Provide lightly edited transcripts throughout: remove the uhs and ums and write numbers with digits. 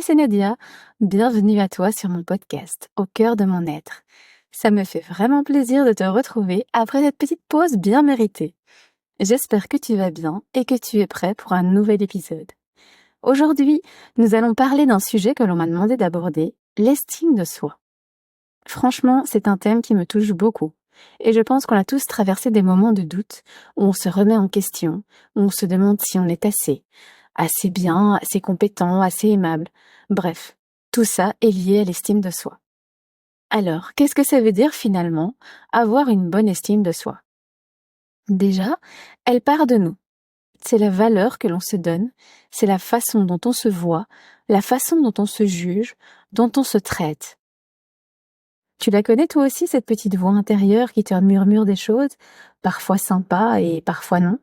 c'est Nadia, bienvenue à toi sur mon podcast, Au cœur de mon être. Ça me fait vraiment plaisir de te retrouver après cette petite pause bien méritée. J'espère que tu vas bien et que tu es prêt pour un nouvel épisode. Aujourd'hui, nous allons parler d'un sujet que l'on m'a demandé d'aborder, l'estime de soi. Franchement, c'est un thème qui me touche beaucoup. Et je pense qu'on a tous traversé des moments de doute où on se remet en question, où on se demande si on est assez bien, assez compétent, assez aimable. Bref, tout ça est lié à l'estime de soi. Alors, qu'est-ce que ça veut dire finalement, avoir une bonne estime de soi? Déjà, elle part de nous. C'est la valeur que l'on se donne, c'est la façon dont on se voit, la façon dont on se juge, dont on se traite. Tu la connais toi aussi, cette petite voix intérieure qui te murmure des choses, parfois sympas et parfois non?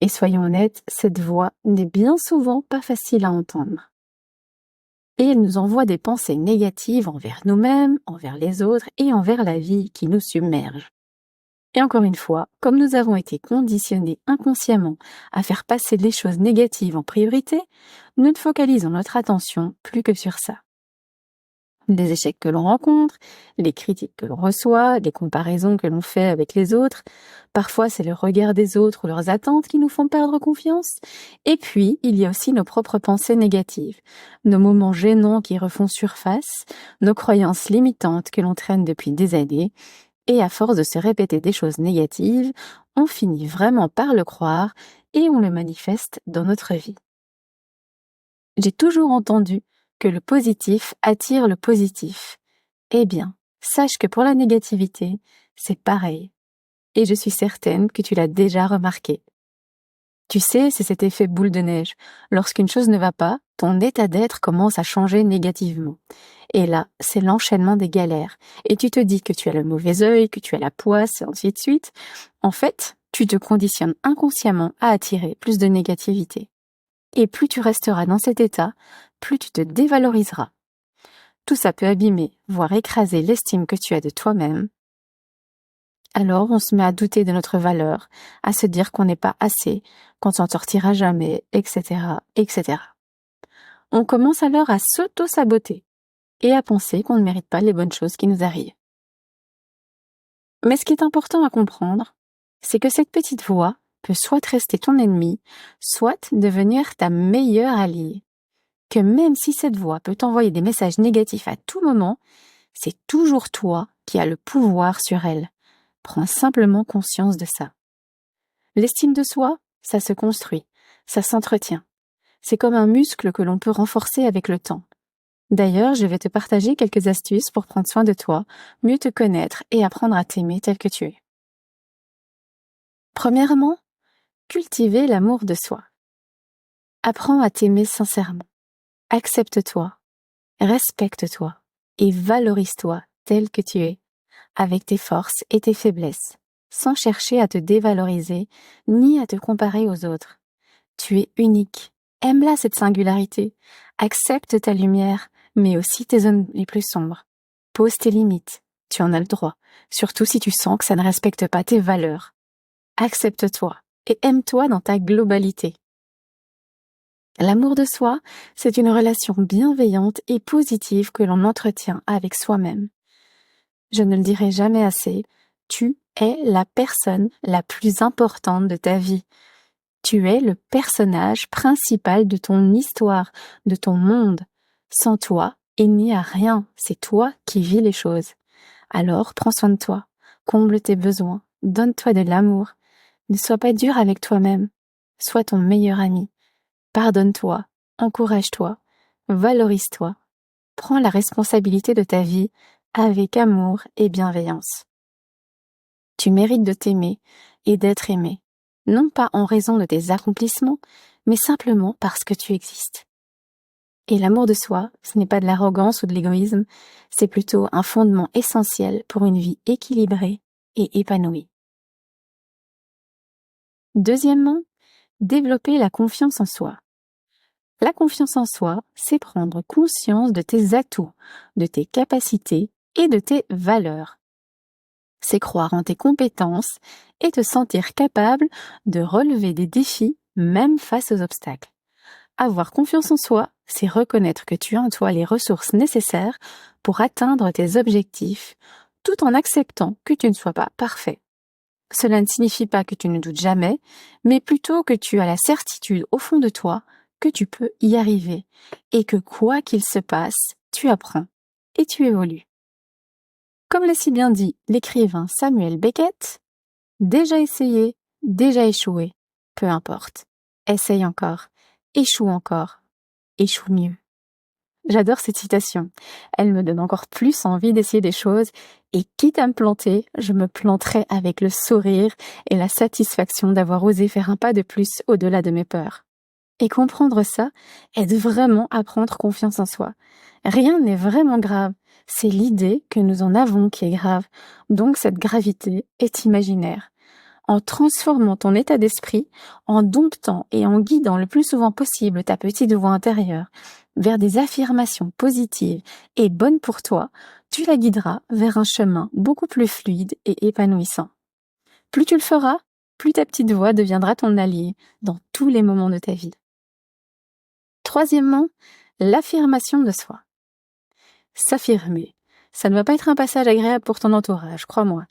Et soyons honnêtes, cette voix n'est bien souvent pas facile à entendre. Et elle nous envoie des pensées négatives envers nous-mêmes, envers les autres et envers la vie qui nous submerge. Et encore une fois, comme nous avons été conditionnés inconsciemment à faire passer les choses négatives en priorité, nous ne focalisons notre attention plus que sur ça. Les échecs que l'on rencontre, les critiques que l'on reçoit, les comparaisons que l'on fait avec les autres. Parfois, c'est le regard des autres ou leurs attentes qui nous font perdre confiance. Et puis, il y a aussi nos propres pensées négatives, nos moments gênants qui refont surface, nos croyances limitantes que l'on traîne depuis des années. Et à force de se répéter des choses négatives, on finit vraiment par le croire et on le manifeste dans notre vie. J'ai toujours entendu que le positif attire le positif. Eh bien, sache que pour la négativité, c'est pareil. Et je suis certaine que tu l'as déjà remarqué. Tu sais, c'est cet effet boule de neige. Lorsqu'une chose ne va pas, ton état d'être commence à changer négativement. Et là, c'est l'enchaînement des galères. Et tu te dis que tu as le mauvais œil, que tu as la poisse, et ainsi de suite. En fait, tu te conditionnes inconsciemment à attirer plus de négativité. Et plus tu resteras dans cet état, plus tu te dévaloriseras. Tout ça peut abîmer, voire écraser l'estime que tu as de toi-même. Alors on se met à douter de notre valeur, à se dire qu'on n'est pas assez, qu'on s'en sortira jamais, etc., etc. On commence alors à s'auto-saboter et à penser qu'on ne mérite pas les bonnes choses qui nous arrivent. Mais ce qui est important à comprendre, c'est que cette petite voix peut soit rester ton ennemi, soit devenir ta meilleure alliée. Que même si cette voix peut t'envoyer des messages négatifs à tout moment, c'est toujours toi qui as le pouvoir sur elle. Prends simplement conscience de ça. L'estime de soi, ça se construit, ça s'entretient. C'est comme un muscle que l'on peut renforcer avec le temps. D'ailleurs, je vais te partager quelques astuces pour prendre soin de toi, mieux te connaître et apprendre à t'aimer tel que tu es. Premièrement, cultiver l'amour de soi. Apprends à t'aimer sincèrement. Accepte-toi, respecte-toi et valorise-toi tel que tu es, avec tes forces et tes faiblesses, sans chercher à te dévaloriser ni à te comparer aux autres. Tu es unique. Aime-la cette singularité. Accepte ta lumière, mais aussi tes zones les plus sombres. Pose tes limites. Tu en as le droit, surtout si tu sens que ça ne respecte pas tes valeurs. Accepte-toi et aime-toi dans ta globalité. L'amour de soi, c'est une relation bienveillante et positive que l'on entretient avec soi-même. Je ne le dirai jamais assez, tu es la personne la plus importante de ta vie. Tu es le personnage principal de ton histoire, de ton monde. Sans toi, il n'y a rien, c'est toi qui vis les choses. Alors, prends soin de toi, comble tes besoins, donne-toi de l'amour. Ne sois pas dur avec toi-même, sois ton meilleur ami. Pardonne-toi, encourage-toi, valorise-toi. Prends la responsabilité de ta vie avec amour et bienveillance. Tu mérites de t'aimer et d'être aimé, non pas en raison de tes accomplissements, mais simplement parce que tu existes. Et l'amour de soi, ce n'est pas de l'arrogance ou de l'égoïsme, c'est plutôt un fondement essentiel pour une vie équilibrée et épanouie. Deuxièmement, développer la confiance en soi. La confiance en soi, c'est prendre conscience de tes atouts, de tes capacités et de tes valeurs. C'est croire en tes compétences et te sentir capable de relever des défis même face aux obstacles. Avoir confiance en soi, c'est reconnaître que tu as en toi les ressources nécessaires pour atteindre tes objectifs, tout en acceptant que tu ne sois pas parfait. Cela ne signifie pas que tu ne doutes jamais, mais plutôt que tu as la certitude au fond de toi que tu peux y arriver et que quoi qu'il se passe, tu apprends et tu évolues. Comme l'a si bien dit l'écrivain Samuel Beckett, déjà essayé, déjà échoué, peu importe. Essaye encore, échoue encore, échoue mieux. J'adore cette citation. Elle me donne encore plus envie d'essayer des choses et quitte à me planter, je me planterai avec le sourire et la satisfaction d'avoir osé faire un pas de plus au-delà de mes peurs. Et comprendre ça aide vraiment à prendre confiance en soi. Rien n'est vraiment grave, c'est l'idée que nous en avons qui est grave. Donc cette gravité est imaginaire. En transformant ton état d'esprit, en domptant et en guidant le plus souvent possible ta petite voix intérieure vers des affirmations positives et bonnes pour toi, tu la guideras vers un chemin beaucoup plus fluide et épanouissant. Plus tu le feras, plus ta petite voix deviendra ton allié dans tous les moments de ta vie. Troisièmement, l'affirmation de soi. S'affirmer, ça ne va pas être un passage agréable pour ton entourage, crois-moi,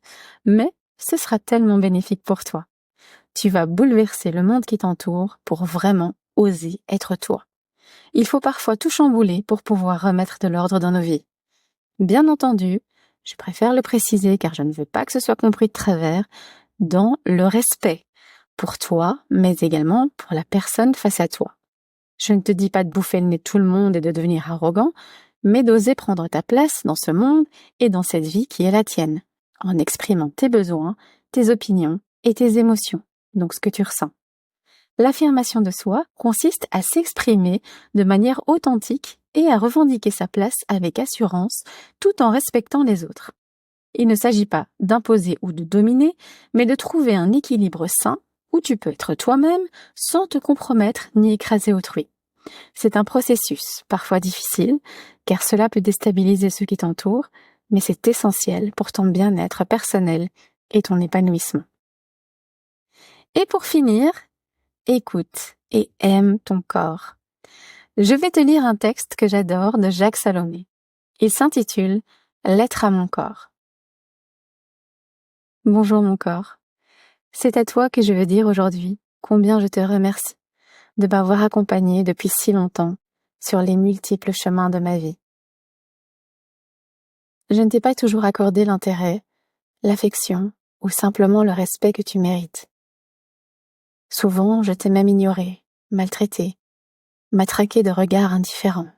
mais ce sera tellement bénéfique pour toi. Tu vas bouleverser le monde qui t'entoure pour vraiment oser être toi. Il faut parfois tout chambouler pour pouvoir remettre de l'ordre dans nos vies. Bien entendu, je préfère le préciser car je ne veux pas que ce soit compris de travers, dans le respect pour toi, mais également pour la personne face à toi. Je ne te dis pas de bouffer le nez de tout le monde et de devenir arrogant, mais d'oser prendre ta place dans ce monde et dans cette vie qui est la tienne, en exprimant tes besoins, tes opinions et tes émotions, donc ce que tu ressens. L'affirmation de soi consiste à s'exprimer de manière authentique et à revendiquer sa place avec assurance, tout en respectant les autres. Il ne s'agit pas d'imposer ou de dominer, mais de trouver un équilibre sain où tu peux être toi-même sans te compromettre ni écraser autrui. C'est un processus, parfois difficile, car cela peut déstabiliser ceux qui t'entourent, mais c'est essentiel pour ton bien-être personnel et ton épanouissement. Et pour finir, écoute et aime ton corps. Je vais te lire un texte que j'adore de Jacques Salomé. Il s'intitule « Lettre à mon corps ». Bonjour mon corps. C'est à toi que je veux dire aujourd'hui combien je te remercie de m'avoir accompagné depuis si longtemps sur les multiples chemins de ma vie. Je ne t'ai pas toujours accordé l'intérêt, l'affection ou simplement le respect que tu mérites. Souvent, je t'ai même ignoré, maltraité, matraqué de regards indifférents,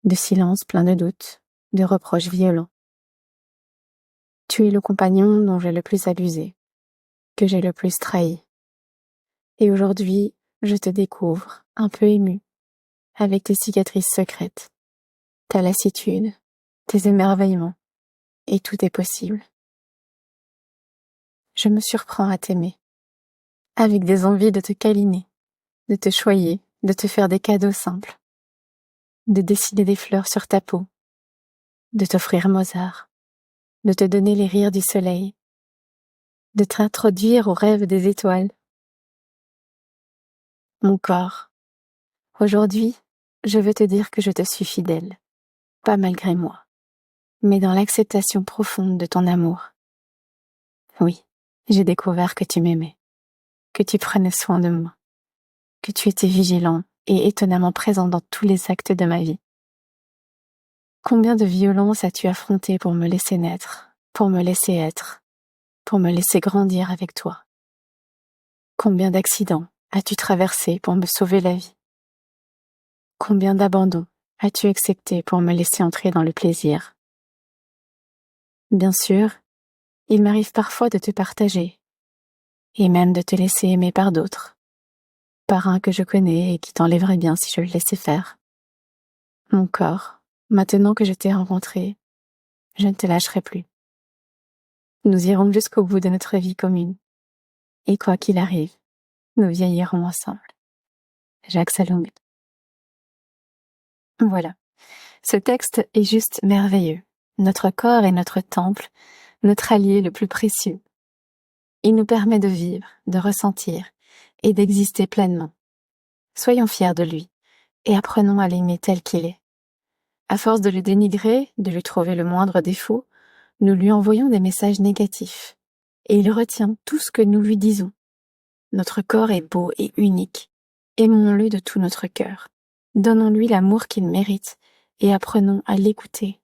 de silences pleins de doutes, de reproches violents. Tu es le compagnon dont j'ai le plus abusé, que j'ai le plus trahi. Et aujourd'hui, je te découvre, un peu ému, avec tes cicatrices secrètes, ta lassitude, tes émerveillements, et tout est possible. Je me surprends à t'aimer, avec des envies de te câliner, de te choyer, de te faire des cadeaux simples, de dessiner des fleurs sur ta peau, de t'offrir Mozart, de te donner les rires du soleil, de t'introduire aux rêves des étoiles. Mon corps, aujourd'hui, je veux te dire que je te suis fidèle, pas malgré moi, mais dans l'acceptation profonde de ton amour. Oui, j'ai découvert que tu m'aimais, que tu prenais soin de moi, que tu étais vigilant et étonnamment présent dans tous les actes de ma vie. Combien de violences as-tu affronté pour me laisser naître, pour me laisser être, pour me laisser grandir avec toi? Combien d'accidents as-tu traversé pour me sauver la vie? Combien d'abandons as-tu accepté pour me laisser entrer dans le plaisir? Bien sûr, il m'arrive parfois de te partager, et même de te laisser aimer par d'autres, par un que je connais et qui t'enlèverait bien si je le laissais faire. Mon corps, maintenant que je t'ai rencontré, je ne te lâcherai plus. Nous irons jusqu'au bout de notre vie commune, et quoi qu'il arrive, nous vieillirons ensemble. Jacques Salomé. Voilà. Ce texte est juste merveilleux. Notre corps est notre temple, notre allié le plus précieux. Il nous permet de vivre, de ressentir et d'exister pleinement. Soyons fiers de lui et apprenons à l'aimer tel qu'il est. À force de le dénigrer, de lui trouver le moindre défaut, nous lui envoyons des messages négatifs et il retient tout ce que nous lui disons. Notre corps est beau et unique. Aimons-le de tout notre cœur. Donnons-lui l'amour qu'il mérite et apprenons à l'écouter,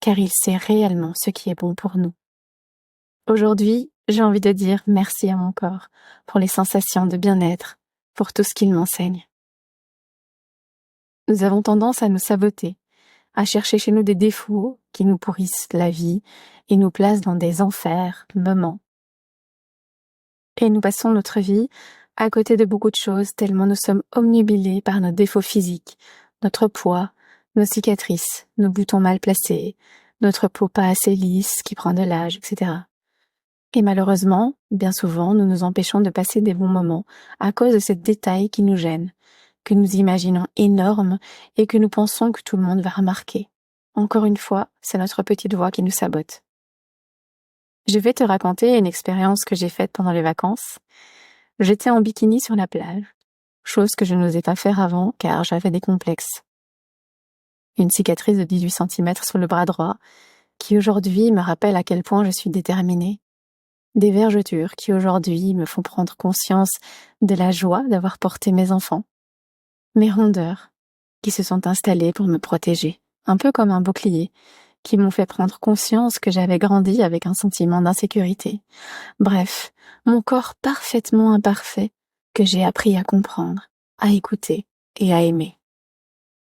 car il sait réellement ce qui est bon pour nous. Aujourd'hui, j'ai envie de dire merci à mon corps pour les sensations de bien-être, pour tout ce qu'il m'enseigne. Nous avons tendance à nous saboter, à chercher chez nous des défauts qui nous pourrissent la vie et nous placent dans des enfers moments. Et nous passons notre vie à côté de beaucoup de choses tellement nous sommes omnubilés par nos défauts physiques, notre poids, nos cicatrices, nos boutons mal placés, notre peau pas assez lisse qui prend de l'âge, etc. Et malheureusement, bien souvent, nous nous empêchons de passer des bons moments à cause de ces détails qui nous gênent, que nous imaginons énormes et que nous pensons que tout le monde va remarquer. Encore une fois, c'est notre petite voix qui nous sabote. Je vais te raconter une expérience que j'ai faite pendant les vacances. J'étais en bikini sur la plage, chose que je n'osais pas faire avant car j'avais des complexes. Une cicatrice de 18 cm sur le bras droit qui aujourd'hui me rappelle à quel point je suis déterminée. Des vergetures qui aujourd'hui me font prendre conscience de la joie d'avoir porté mes enfants. Mes rondeurs qui se sont installées pour me protéger, un peu comme un bouclier, qui m'ont fait prendre conscience que j'avais grandi avec un sentiment d'insécurité. Bref, mon corps parfaitement imparfait que j'ai appris à comprendre, à écouter et à aimer.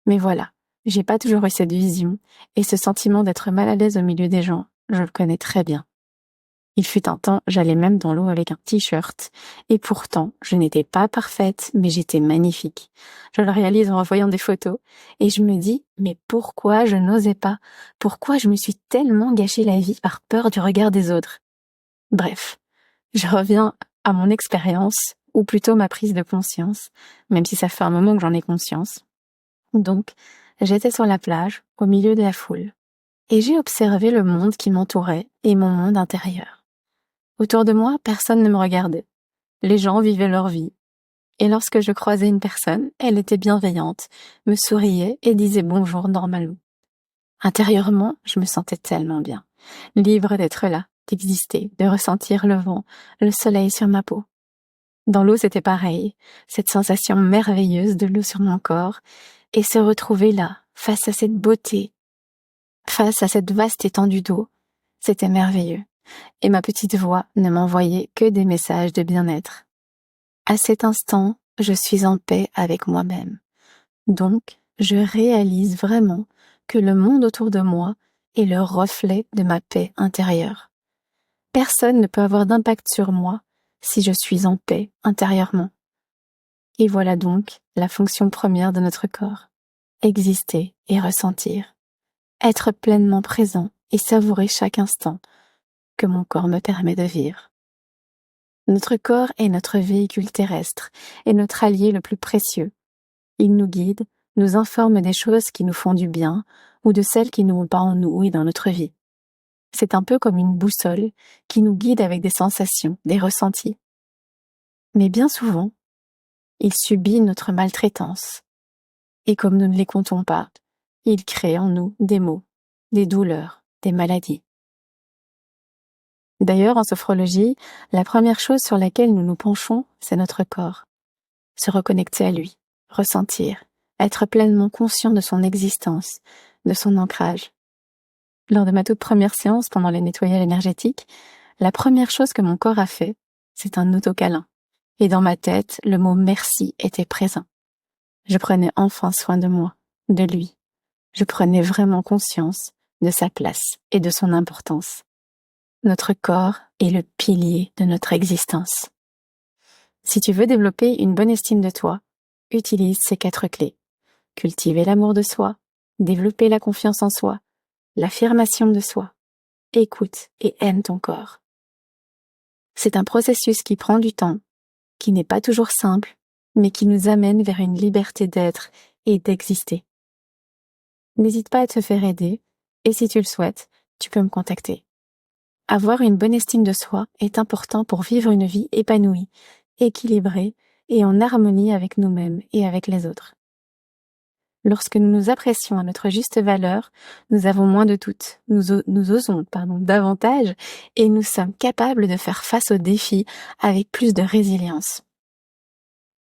Mais voilà, j'ai pas toujours eu cette vision et ce sentiment d'être mal à l'aise au milieu des gens, je le connais très bien. Il fut un temps, j'allais même dans l'eau avec un t-shirt. Et pourtant, je n'étais pas parfaite, mais j'étais magnifique. Je le réalise en revoyant des photos, et je me dis, mais pourquoi je n'osais pas? Pourquoi je me suis tellement gâché la vie par peur du regard des autres? Bref, je reviens à mon expérience, ou plutôt ma prise de conscience, même si ça fait un moment que j'en ai conscience. Donc, j'étais sur la plage, au milieu de la foule, et j'ai observé le monde qui m'entourait et mon monde intérieur. Autour de moi, personne ne me regardait. Les gens vivaient leur vie. Et lorsque je croisais une personne, elle était bienveillante, me souriait et disait bonjour normalement. Intérieurement, je me sentais tellement bien, libre d'être là, d'exister, de ressentir le vent, le soleil sur ma peau. Dans l'eau, c'était pareil, cette sensation merveilleuse de l'eau sur mon corps, et se retrouver là, face à cette beauté, face à cette vaste étendue d'eau, c'était merveilleux. Et ma petite voix ne m'envoyait que des messages de bien-être. À cet instant, je suis en paix avec moi-même. Donc, je réalise vraiment que le monde autour de moi est le reflet de ma paix intérieure. Personne ne peut avoir d'impact sur moi si je suis en paix intérieurement. Et voilà donc la fonction première de notre corps. Exister et ressentir. Être pleinement présent et savourer chaque instant que mon corps me permet de vivre. Notre corps est notre véhicule terrestre et notre allié le plus précieux. Il nous guide, nous informe des choses qui nous font du bien ou de celles qui ne vont pas en nous et dans notre vie. C'est un peu comme une boussole qui nous guide avec des sensations, des ressentis. Mais bien souvent, il subit notre maltraitance. Et comme nous ne les comptons pas, il crée en nous des maux, des douleurs, des maladies. D'ailleurs, en sophrologie, la première chose sur laquelle nous nous penchons, c'est notre corps. Se reconnecter à lui, ressentir, être pleinement conscient de son existence, de son ancrage. Lors de ma toute première séance pendant les nettoyages énergétiques, la première chose que mon corps a fait, c'est un autocâlin. Et dans ma tête, le mot merci était présent. Je prenais enfin soin de moi, de lui. Je prenais vraiment conscience de sa place et de son importance. Notre corps est le pilier de notre existence. Si tu veux développer une bonne estime de toi, utilise ces 4 clés. Cultiver l'amour de soi, développer la confiance en soi, l'affirmation de soi. Écoute et aime ton corps. C'est un processus qui prend du temps, qui n'est pas toujours simple, mais qui nous amène vers une liberté d'être et d'exister. N'hésite pas à te faire aider, et si tu le souhaites, tu peux me contacter. Avoir une bonne estime de soi est important pour vivre une vie épanouie, équilibrée et en harmonie avec nous-mêmes et avec les autres. Lorsque nous nous apprécions à notre juste valeur, nous avons moins de doutes, nous osons davantage et nous sommes capables de faire face aux défis avec plus de résilience.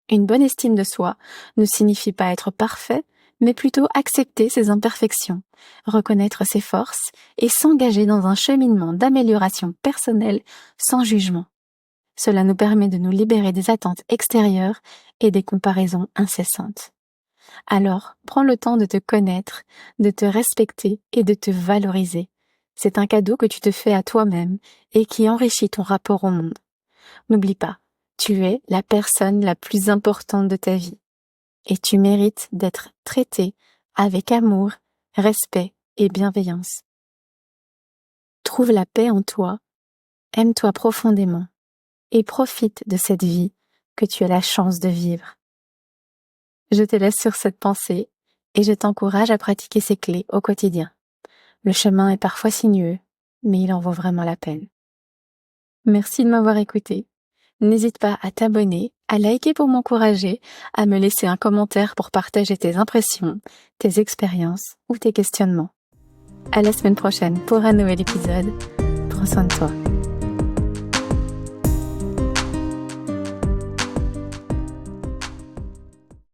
Une bonne estime de soi ne signifie pas être parfait, mais plutôt accepter ses imperfections, reconnaître ses forces et s'engager dans un cheminement d'amélioration personnelle sans jugement. Cela nous permet de nous libérer des attentes extérieures et des comparaisons incessantes. Alors, prends le temps de te connaître, de te respecter et de te valoriser. C'est un cadeau que tu te fais à toi-même et qui enrichit ton rapport au monde. N'oublie pas, tu es la personne la plus importante de ta vie et tu mérites d'être traité avec amour, respect et bienveillance. Trouve la paix en toi, aime-toi profondément et profite de cette vie que tu as la chance de vivre. Je te laisse sur cette pensée et je t'encourage à pratiquer ces clés au quotidien. Le chemin est parfois sinueux, mais il en vaut vraiment la peine. Merci de m'avoir écouté. N'hésite pas à t'abonner, à liker pour m'encourager, à me laisser un commentaire pour partager tes impressions, tes expériences ou tes questionnements. À la semaine prochaine pour un nouvel épisode. Prends soin de toi.